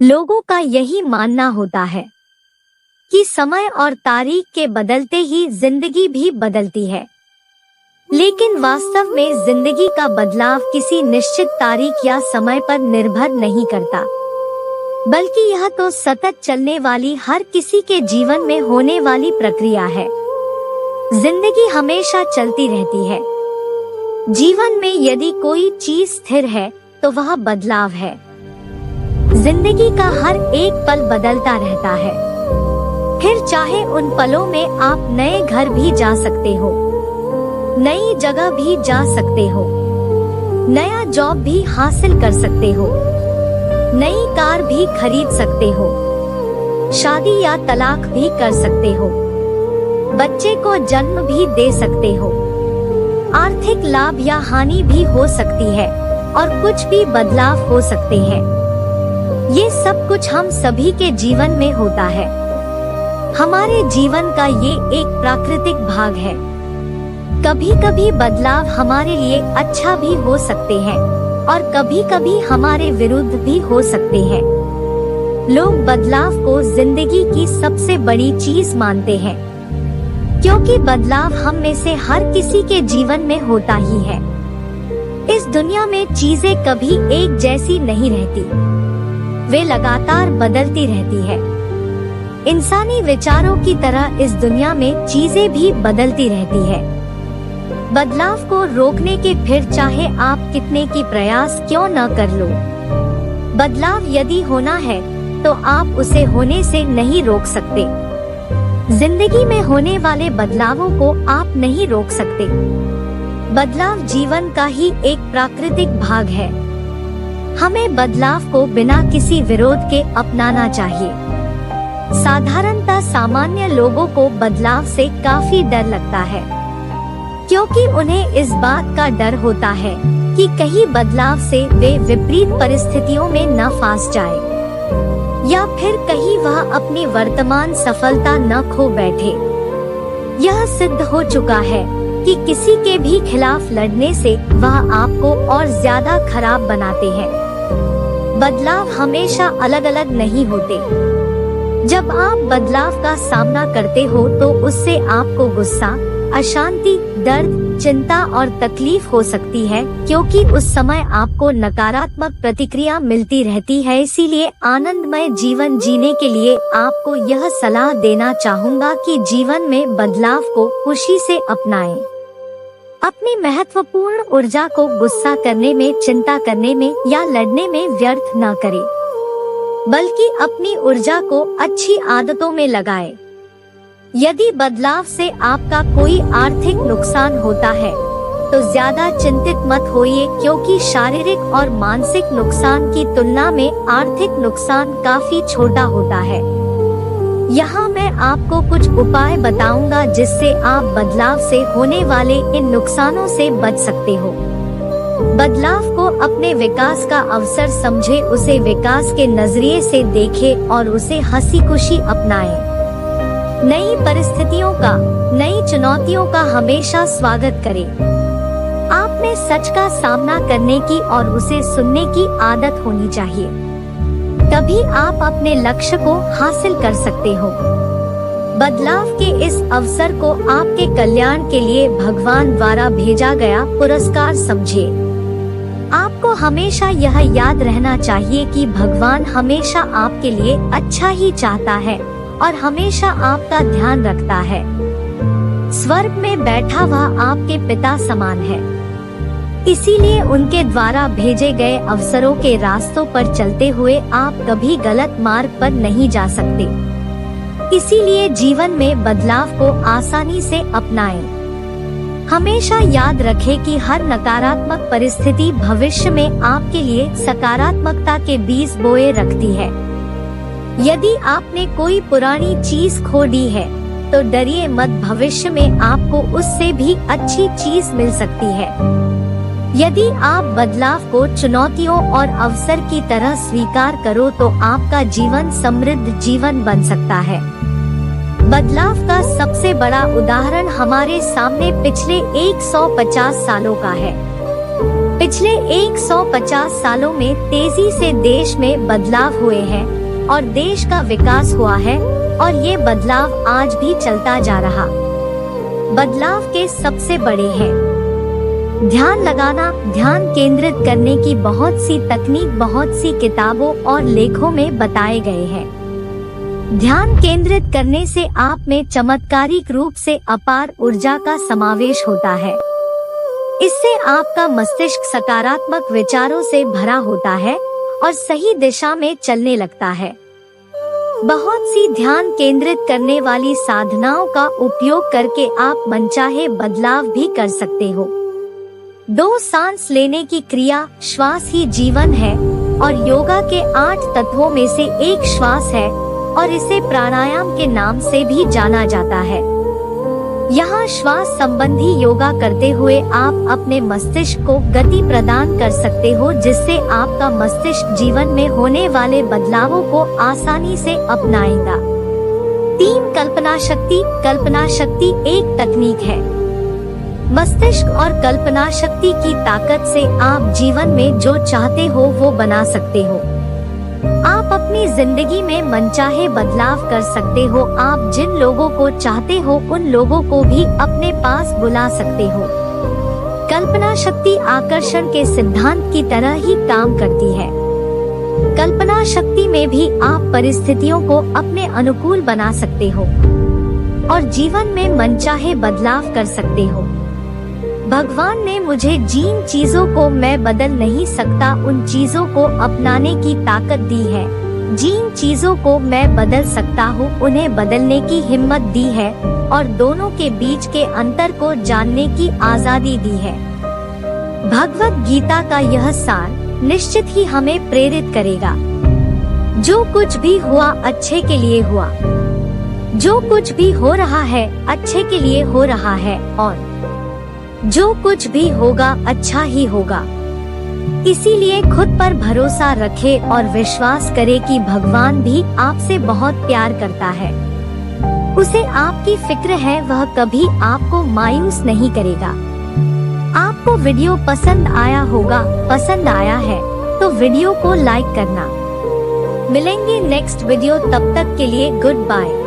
लोगों का यही मानना होता है कि समय और तारीख के बदलते ही जिंदगी भी बदलती है, लेकिन वास्तव में जिंदगी का बदलाव किसी निश्चित तारीख या समय पर निर्भर नहीं करता, बल्कि यह तो सतत चलने वाली हर किसी के जीवन में होने वाली प्रक्रिया है। जिंदगी हमेशा चलती रहती है। जीवन में यदि कोई चीज स्थिर है तो वह बदलाव है। जिंदगी का हर एक पल बदलता रहता है, फिर चाहे उन पलों में आप नए घर भी जा सकते हो, नई जगह भी जा सकते हो, नया जॉब भी हासिल कर सकते हो, नई कार भी खरीद सकते हो, शादी या तलाक भी कर सकते हो, बच्चे को जन्म भी दे सकते हो, आर्थिक लाभ या हानि भी हो सकती है और कुछ भी बदलाव हो सकते हैं। ये सब कुछ हम सभी के जीवन में होता है। हमारे जीवन का ये एक प्राकृतिक भाग है। कभी कभी बदलाव हमारे लिए अच्छा भी हो सकते हैं और कभी कभी हमारे विरुद्ध भी हो सकते हैं। लोग बदलाव को जिंदगी की सबसे बड़ी चीज मानते हैं, क्योंकि बदलाव हम में से हर किसी के जीवन में होता ही है। इस दुनिया में चीजें कभी एक जैसी नहीं रहती, वे लगातार बदलती रहती है। इंसानी विचारों की तरह इस दुनिया में चीजें भी बदलती रहती है। बदलाव को रोकने के फिर चाहे आप कितने की प्रयास क्यों न कर लो, बदलाव यदि होना है तो आप उसे होने से नहीं रोक सकते। जिंदगी में होने वाले बदलावों को आप नहीं रोक सकते। बदलाव जीवन का ही एक प्राकृतिक भाग है। हमें बदलाव को बिना किसी विरोध के अपनाना चाहिए। साधारणतः सामान्य लोगों को बदलाव से काफी डर लगता है, क्योंकि उन्हें इस बात का डर होता है कि कहीं बदलाव से वे विपरीत परिस्थितियों में न फंस जाए, या फिर कहीं वह अपनी वर्तमान सफलता न खो बैठे। यह सिद्ध हो चुका है कि किसी के भी खिलाफ लड़ने से वह आपको और ज्यादा खराब बनाते हैं। बदलाव हमेशा अलग अलग नहीं होते। जब आप बदलाव का सामना करते हो तो उससे आपको गुस्सा, अशांति, दर्द, चिंता और तकलीफ हो सकती है, क्योंकि उस समय आपको नकारात्मक प्रतिक्रिया मिलती रहती है। इसीलिए आनंदमय जीवन जीने के लिए आपको यह सलाह देना चाहूँगा कि जीवन में बदलाव को खुशी से अपनाएं। अपनी महत्वपूर्ण ऊर्जा को गुस्सा करने में, चिंता करने में या लड़ने में व्यर्थ न करें, बल्कि अपनी ऊर्जा को अच्छी आदतों में लगाएं। यदि बदलाव से आपका कोई आर्थिक नुकसान होता है तो ज्यादा चिंतित मत होइए, क्योंकि शारीरिक और मानसिक नुकसान की तुलना में आर्थिक नुकसान काफी छोटा होता है। यहाँ मैं आपको कुछ उपाय बताऊंगा जिससे आप बदलाव से होने वाले इन नुकसानों से बच सकते हो। बदलाव को अपने विकास का अवसर समझे, उसे विकास के नजरिए से देखे और उसे हंसी खुशी अपनाएं। नई परिस्थितियों का, नई चुनौतियों का हमेशा स्वागत करें। आप में सच का सामना करने की और उसे सुनने की आदत होनी चाहिए, तभी आप अपने लक्ष्य को हासिल कर सकते हो। बदलाव के इस अवसर को आपके कल्याण के लिए भगवान द्वारा भेजा गया पुरस्कार समझिए। आपको हमेशा यह याद रहना चाहिए कि भगवान हमेशा आपके लिए अच्छा ही चाहता है और हमेशा आपका ध्यान रखता है। स्वर्ग में बैठा वह आपके पिता समान है, इसीलिए उनके द्वारा भेजे गए अवसरों के रास्तों पर चलते हुए आप कभी गलत मार्ग पर नहीं जा सकते। इसीलिए जीवन में बदलाव को आसानी से अपनाएं। हमेशा याद रखें कि हर नकारात्मक परिस्थिति भविष्य में आपके लिए सकारात्मकता के बीज बोए रखती है। यदि आपने कोई पुरानी चीज खो दी है तो डरिए मत, भविष्य में आपको उससे भी अच्छी चीज मिल सकती है। यदि आप बदलाव को चुनौतियों और अवसर की तरह स्वीकार करो तो आपका जीवन समृद्ध जीवन बन सकता है। बदलाव का सबसे बड़ा उदाहरण हमारे सामने पिछले 150 सालों का है। पिछले 150 सालों में तेजी से देश में बदलाव हुए हैं और देश का विकास हुआ है और ये बदलाव आज भी चलता जा रहा। बदलाव के सबसे बड़े हैं ध्यान लगाना, ध्यान केंद्रित करने की बहुत सी तकनीक बहुत सी किताबों और लेखों में बताए गए हैं। ध्यान केंद्रित करने से आप में चमत्कारिक रूप से अपार ऊर्जा का समावेश होता है। इससे आपका मस्तिष्क सकारात्मक विचारों से भरा होता है और सही दिशा में चलने लगता है। बहुत सी ध्यान केंद्रित करने वाली साधनाओं का उपयोग करके आप मनचाहे बदलाव भी कर सकते हो। 2 सांस लेने की क्रिया, श्वास ही जीवन है और योगा के 8 तत्वों में से एक श्वास है और इसे प्राणायाम के नाम से भी जाना जाता है। यहाँ श्वास संबंधी योगा करते हुए आप अपने मस्तिष्क को गति प्रदान कर सकते हो, जिससे आपका मस्तिष्क जीवन में होने वाले बदलावों को आसानी से अपनाएगा। 3 कल्पना शक्ति। कल्पना शक्ति एक तकनीक है। मस्तिष्क और कल्पना शक्ति की ताकत से आप जीवन में जो चाहते हो वो बना सकते हो। आप अपनी जिंदगी में मनचाहे बदलाव कर सकते हो। आप जिन लोगों को चाहते हो उन लोगों को भी अपने पास बुला सकते हो। कल्पना शक्ति आकर्षण के सिद्धांत की तरह ही काम करती है। कल्पना शक्ति में भी आप परिस्थितियों को अपने अनुकूल बना सकते हो और जीवन में मनचाहे बदलाव कर सकते हो। भगवान ने मुझे जिन चीजों को मैं बदल नहीं सकता उन चीजों को अपनाने की ताकत दी है। जिन चीजों को मैं बदल सकता हूँ उन्हें बदलने की हिम्मत दी है और दोनों के बीच के अंतर को जानने की आजादी दी है। भगवत गीता का यह सार निश्चित ही हमें प्रेरित करेगा। जो कुछ भी हुआ अच्छे के लिए हुआ। जो कुछ भी हो रहा है अच्छे के लिए हो रहा है और जो कुछ भी होगा अच्छा ही होगा। इसीलिए खुद पर भरोसा रखें और विश्वास करें कि भगवान भी आपसे बहुत प्यार करता है। उसे आपकी फिक्र है, वह कभी आपको मायूस नहीं करेगा। आपको वीडियो पसंद आया होगा, पसंद आया है तो वीडियो को लाइक करना। मिलेंगे नेक्स्ट वीडियो, तब तक के लिए गुड बाय।